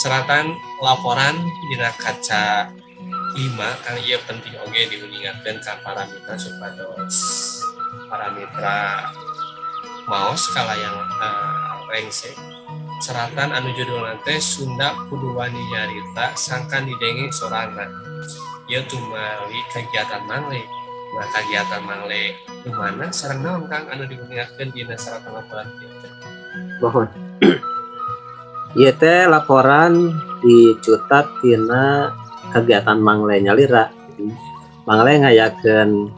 Seratan laporan dina kaca 5 kali ieu penting oge diuningatkeun ka para mitra supados para mitra maos kalayang rengsek. Seratan anu judulna teh Sunda Kudu Wani Nyarita sangkan didenge sorangan. Ieu tumali kagiatan mangle. Nah, kagiatan mangle dumana sareng naon Kang anu diuningatkeun dina seratan laporan ieu teh? Mohon. Ieu teh laporan dicutat tina kegiatan mangle nyalira. Mangle ngayakeun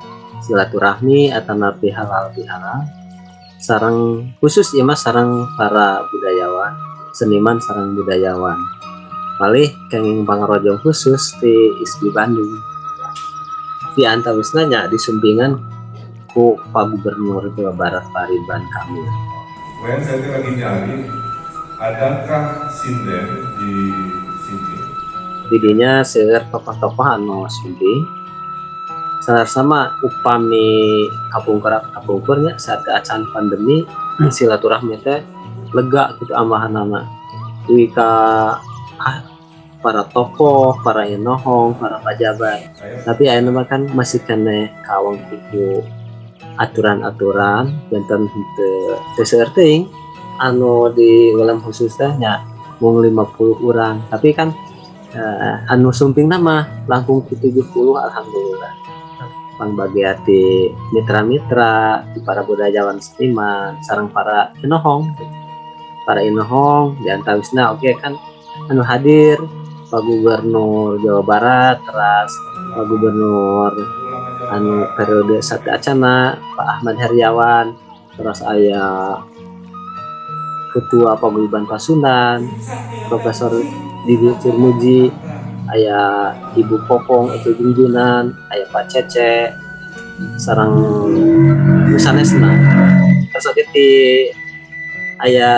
silaturahmi atanapi halal bihalal sareng khusus ieu mah sareng para budayawan, seniman sareng budayawan. Palih kenging pangarojong khusus di ISBI Bandung. Di antawisna nya disumpingan ku Pak Gubernur Jawa Barat Pak Ridwan Kamil. Saya lagi nyari, adakah sinden di sini? Didinya seueur tokoh-tokoh anu sumping sama upami kapungkurnya saat keadaan pandemi silaturahmi teh lega gitu amahanana duwi ka para tokoh, para inohong, para pejabat. Tapi ayeuna mah kan masih kene kawang kitu aturan-aturan janten teu seueur teuing anu di ulam khusus teh nya mung 50 urang. Tapi kan anu sumpingna mah langkung 70 alhamdulillah. Pangbagiati mitra-mitra di para budayawan seniman sareng para inohong. Para inohong di antawisna oge kan anu hadir Pak Gubernur Jawa Barat, teras Pak Gubernur anu periode sakeacana Pak Ahmad Heriawan, terus aya Ketua Paguyuban Pasundan Profesor Didi Turmuji, aya Ibu Popong atau Junjunan, aya Pak Cece sareng sanesna. Terus di aya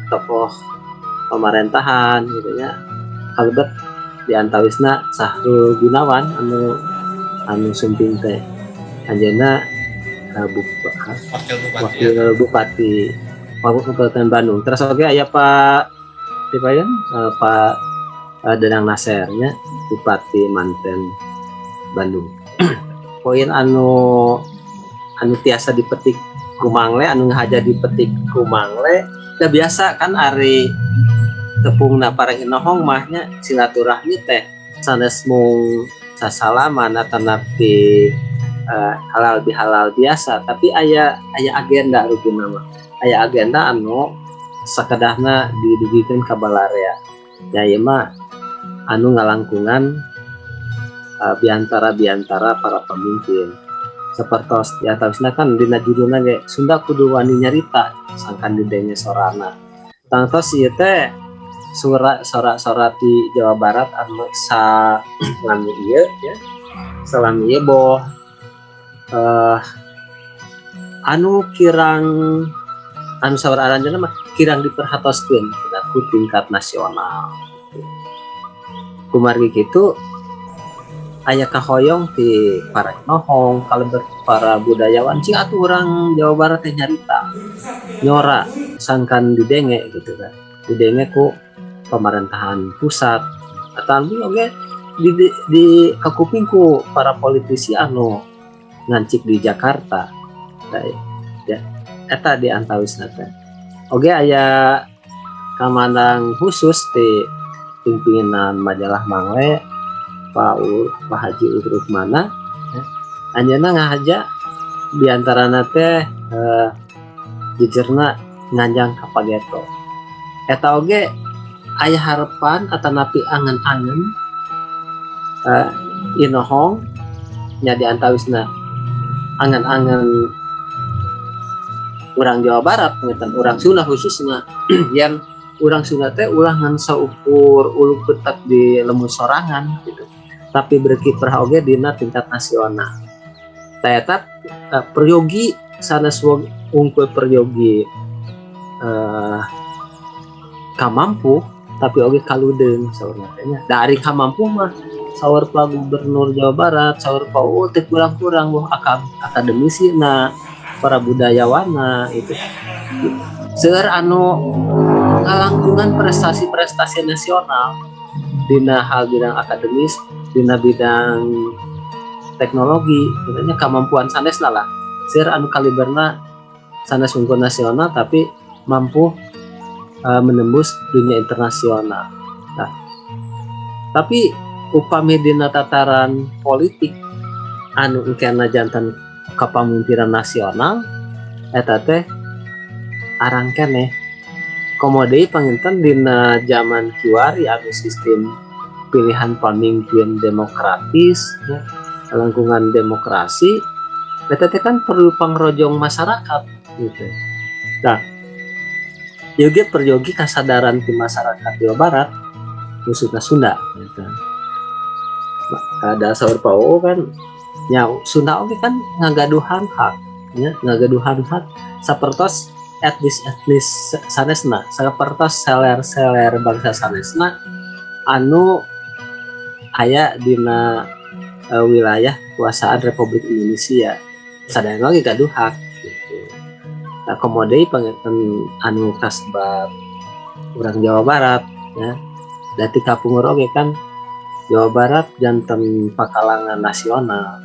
tokoh pemerintahan gitu nya. Kalebet di antawisna Sahrul Gunawan anu sumping teh anjeunna Wakil Bupati Kabupaten Bandung. Terus oge aya Pak Tipayan Pak Danang Nasir nya Bupati Manten Bandung. Poin anu tiasa dipetik ku mangle anu ngahaja dipetik ku mangle da biasa kan ari tepungna para inohong mah nya silaturahmi teh sanes mung sasalaman atanapi halal bihalal biasa, tapi aya agenda rugina mah. Aya agenda anu sakedahna didugikeun ka balarea. Ya ieu mah anu ngalangkungan biantara para pemimpin. Sapertos di atasna kan dina judulna ge Sunda Kudu Wani Nyarita sangkan didenge sorana. Tangtos ieu teh sorak-sorak di Jawa Barat anu salami ieu ya. Salami ieu boh anu kirang anu saur aranjeunna mah kirang diperhatoskeun ku tingkat nasional. Kumargi kitu aya kahoyong ti para inohong kalebet para budayawan cing atuh urang Jawa Barat teh nyarita nyora sangkan didenge gitu kan. Didenge ku pemerintahan pusat ataupun oge di kakupingku para politisi anu ngancik di Jakarta. Ya, eta di antawisna teh. Oge aya kamandang khusus di pimpinan majalah Mangle Pak Haji Ugrukmana. Anjeunna ngahaja di antarana teh jejerna nganjang ka Pageto. Eta oge aya harapan atanapi angen-angen inohong nya di antawisna angen-angen urang Jawa Barat ngeutan urang Sunda khususna yang urang Sunda teh ulah ngan saukur ulu petak di lembut sorangan gitu. Tapi berkiprah oge dina tingkat nasional. Eta peryogi sanes unggul peryogi kamampu tapi oge kaludeng saurna teh nya. Dari kamampu mah saur Pak Gubernur Jawa Barat, saur Pak teh kurang-kurang wah akademisina, para budayawana itu seueur anu ngalangkungan prestasi-prestasi nasional dina hal bidang akademis, dina bidang teknologi, sebenarnya kemampuan sanesna lah. Seueur anu kaliberna sanes unggul nasional tapi mampu menembus dunia internasional. Nah, tapi upami dina tataran politik anu engkena janten kepemimpinan nasional eta teh arang keneh komodei panginten dina zaman kiwari anu sistem pilihan pemimpin demokratis ya, lingkungan demokrasi eta teh kan perlu pangrojong masyarakat gitu. Nah, juga peryogi kesadaran di masyarakat Jawa Barat khususnya Sunda gitu. Ada saur pao kan ya Sunda oke kan ngagaduhan hak ya, ngagaduhan hak sapertos etnis sanesna sapertos seler bangsa sanesna anu aya dina wilayah kekuasaan Republik Indonesia sadaya lagi gaduh hak gitu. Nah, komodei panginten anu kasebab urang Jawa Barat ya. Dati kapungur oge kan Jawa Barat janten pakalangan nasional.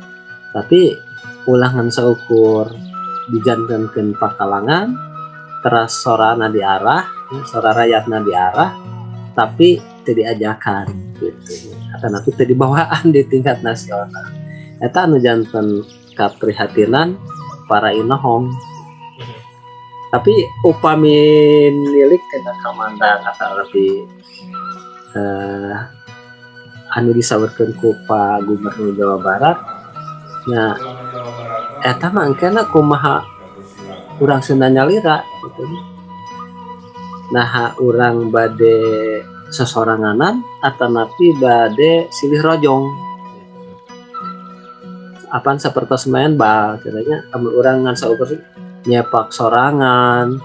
Tapi ulangan seukur dijantankeun pakalangan teras sorana diarah, sora rakyatna diarah tapi teu diajakan gitu. Karena itu teu dibawaan di tingkat nasional. Eta anu janten kaprihatinan para inohong. Tapi upami nilik kena kamandang atau lebih anu disawerkeun ku Pak Gubernur Jawa Barat nya eta mah engkena kumaha urang Sunda nyalira gitu. Nah urang bade sesoranganan atau napi bade silih rojong apaan sapertos main bal caranya amun urang ngan saukur nyepak sorangan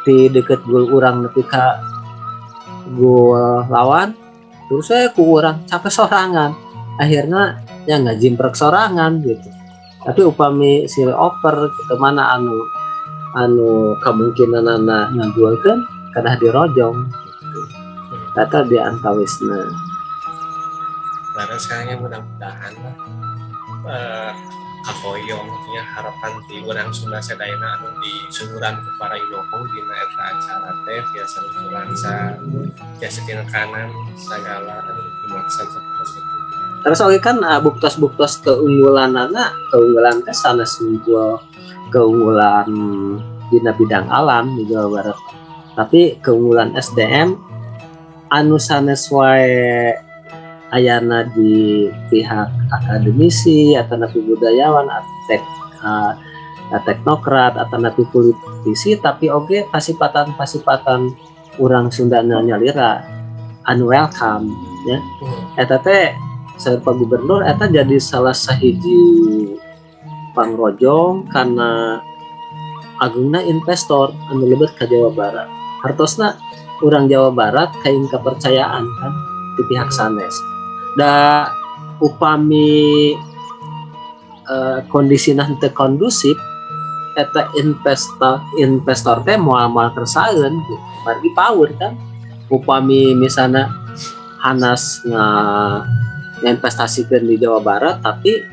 di deket gol urang nepi ka gol lawan terus saya ku urang capek sorangan akhirnya ya nggak jimprek sorangan gitu. Tapi upami silih oper gitu mana anu kemungkinan anak ngajualkeun kadah dirojong gitu. Kata di antawisna. Karena sekarang mudah-mudahan kapoyong nya harapan di urang Sunda sadayana anu di sumuran ku para inohong dina eta acara teh biasa nuransa biasa tina kanan sagala anu dimaksud sapertos itu. Terus oke kan buktos-buktos keunggulan teh sanes unggul keunggulan dina bidang alam di Jawa Barat. Tapi keunggulan SDM anu sanes wae ayana di pihak akademisi atau napi budayawan atau teknokrat atau napi politisi tapi oke pasipatan urang Sunda nyalira anu welcome ya. Eta teh saur Pak Gubernur eta jadi salah sahiji pangrojong karena agungna investor anu lebet ke Jawa Barat. Hartosna urang Jawa Barat kain kepercayaan kan di pihak sanes. Da upami kondisi teu kondusif eta investor teh moal kersaeun gitu. Bari power kan upami misalnya Hanas investasikan di Jawa Barat tapi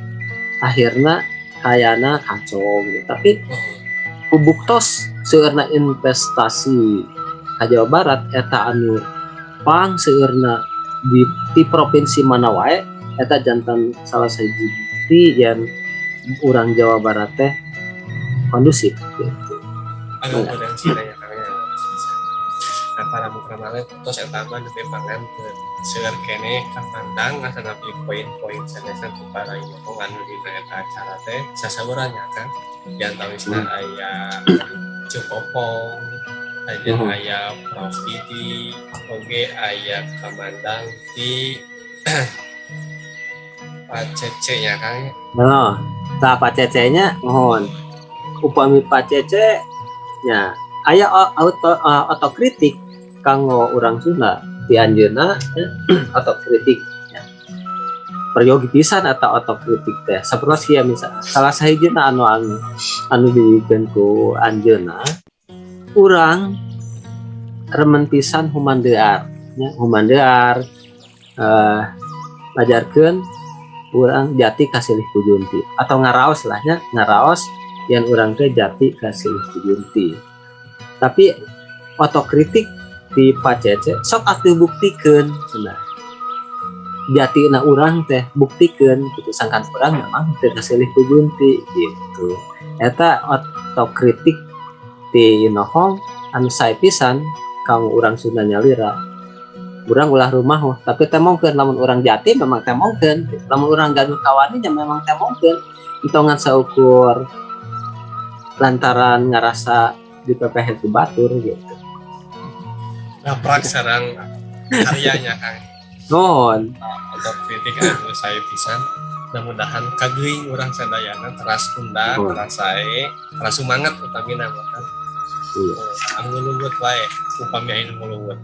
akhirnya kayana kacau gitu. Tapi kubuktos seueurna investasi ke Jawa Barat eta anu pang seueurna di provinsi mana wae eta jantan salah satu bukti yang urang Jawa Barat teh kondusif gitu. Anu potensi ya kami bisa. Nah para mukramale tos eta mah nepi pangan ke seueur keneh kapandang asa napi poin-poin sanesan ku para inohong anu dina eta acara teh sasauranya kan diantawisna aya Cukopong aya Prof Didi oge aya kamandang di Pak Cece ya kan. Nah, Pak Cece nya mohon upami Pak Cece nya aya otokritik kanggo urang Sunda di anjeunna otokritik ya. Peryogi pisan atau otokritik teh sapertos kieu misalnya salah sahijina anu diwikeun ku anjeunna urang remen pisan humandear nya humandear ngajarkeun urang jati kasilih ku Junti atau ngaraos lah nya ngaraos yang urang teh jati kasilih ku Junti. Tapi otokritik di pacece sok atuh buktikeun cenah. Jatina urang teh buktikeun gitu sangkan urang memang teu kasilih ku Junti gitu. Eta otokritik ti inohong anu sae pisan kanggo urang Sunda nyalira. Urang ulah rumah tapi teh mungkin lamun urang jati memang teh mungkin lamun urang gaduh kawani nya memang teh mungkin hitungan saukur lantaran ngerasa dipepeh ku batur gitu. Ngaprak sareng karyanya Kang. Non Otokritik anu sae pisan. Mudah-mudahan kageuing urang sadayana teras kunda, teras sae, teras sumanget utamina mah kan. iya. Anu nguluwut wae upami anu nguluwut.